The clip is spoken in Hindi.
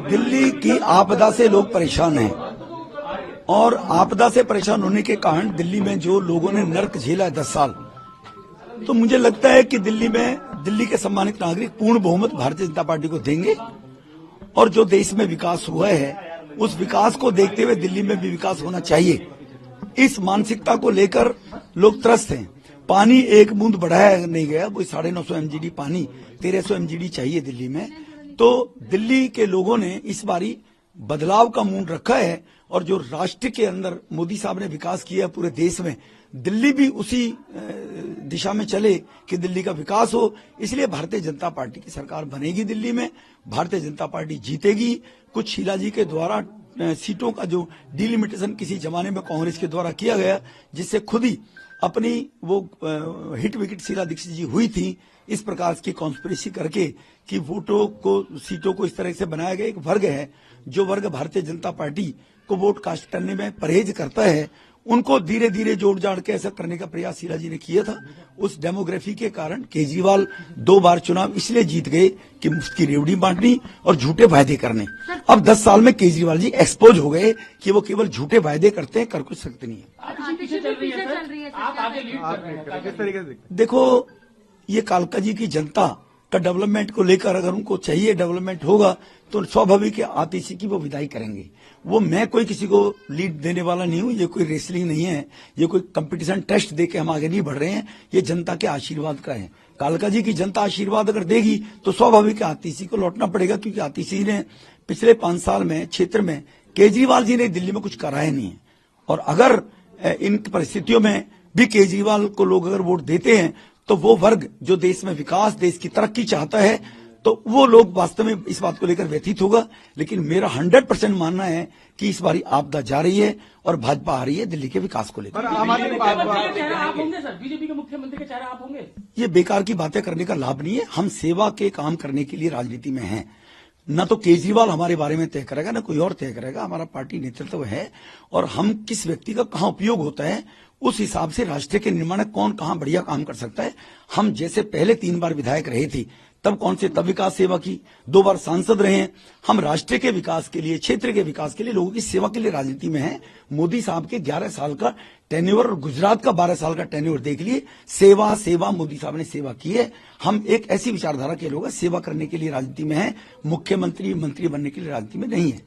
दिल्ली की आपदा से लोग परेशान हैं और आपदा से परेशान होने के कारण दिल्ली में जो लोगों ने नर्क झेला है 10 साल, तो मुझे लगता है कि दिल्ली के सम्मानित नागरिक पूर्ण बहुमत भारतीय जनता पार्टी को देंगे और जो देश में विकास हुआ है उस विकास को देखते हुए दिल्ली में भी विकास होना चाहिए। इस मानसिकता को लेकर लोग त्रस्त हैं। पानी एक बूंद बढ़ाया नहीं गया, वो 950 MGD पानी 1300 MGD चाहिए दिल्ली में। तो दिल्ली के लोगों ने इस बारी बदलाव का मूड रखा है और जो राष्ट्र के अंदर मोदी साहब ने विकास किया पूरे देश में, दिल्ली भी उसी दिशा में चले कि दिल्ली का विकास हो। इसलिए भारतीय जनता पार्टी की सरकार बनेगी दिल्ली में, भारतीय जनता पार्टी जीतेगी। कुछ शीला जी के द्वारा सीटों का जो डिलिमिटेशन किसी जमाने में कांग्रेस के द्वारा किया गया, जिससे खुद ही अपनी वो हिट विकेट शीला दीक्षित जी हुई थी, इस प्रकार की कॉन्स्पिरेसी करके कि वोटों को सीटों को इस तरह से बनाया गया। एक वर्ग है जो वर्ग भारतीय जनता पार्टी को वोट कास्ट करने में परहेज करता है, उनको धीरे धीरे जोड़ जाड़ के ऐसा करने का प्रयास शीला जी ने किया था। उस डेमोग्राफी के कारण केजरीवाल 2 बार चुनाव इसलिए जीत गए कि मुफ्त की रेवड़ी बांटनी और झूठे वायदे करने। अब 10 साल में केजरीवाल जी एक्सपोज हो गए कि वो केवल झूठे वायदे करते हैं, कर कुछ सकते नहीं है। देखो, ये कालका जी की जनता का डेवलपमेंट को लेकर अगर उनको चाहिए डेवलपमेंट होगा तो स्वाभाविक है आतिशी की वो विदाई करेंगे। वो मैं कोई किसी को लीड देने वाला नहीं हूं, ये कोई रेसलिंग नहीं है, ये कोई कंपटीशन टेस्ट देके हम आगे नहीं बढ़ रहे हैं, ये जनता के आशीर्वाद का है। कालका जी की जनता आशीर्वाद अगर देगी तो स्वाभाविक है आतिशी को लौटना पड़ेगा, क्योंकि आतिशी ने पिछले 5 साल में क्षेत्र में केजरीवाल जी ने दिल्ली में कुछ कराया नहीं है। और अगर इन परिस्थितियों में भी केजरीवाल को लोग अगर वोट देते हैं तो वो वर्ग जो देश में विकास, देश की तरक्की चाहता है, तो वो लोग वास्तव में इस बात को लेकर व्यथित होगा। लेकिन मेरा 100% मानना है कि इस बारी आपदा जा रही है और भाजपा आ रही है दिल्ली के विकास को लेकर। बीजेपी के मुख्यमंत्री के चेहरा आप होंगे? ये बेकार की बातें करने का लाभ नहीं है। हम सेवा के काम करने के लिए राजनीति में हैं। न तो केजरीवाल हमारे बारे में तय करेगा, न कोई और तय करेगा। हमारा पार्टी नेतृत्व है और हम किस व्यक्ति का कहां उपयोग होता है उस हिसाब से राष्ट्र के निर्माण में कौन कहां बढ़िया काम कर सकता है। हम जैसे पहले 3 बार विधायक रहे थे तब कौन से तब विकास सेवा की, 2 बार सांसद रहे हैं। हम राष्ट्र के विकास के लिए, क्षेत्र के विकास के लिए, लोगों की सेवा के लिए राजनीति में हैं। मोदी साहब के 11 साल का टेन्योर और गुजरात का 12 साल का टेन्योर देख लिए। सेवा सेवा मोदी साहब ने सेवा की है। हम एक ऐसी विचारधारा के लोग सेवा करने के लिए राजनीति में हैं, मुख्यमंत्री मंत्री बनने के लिए राजनीति में नहीं है।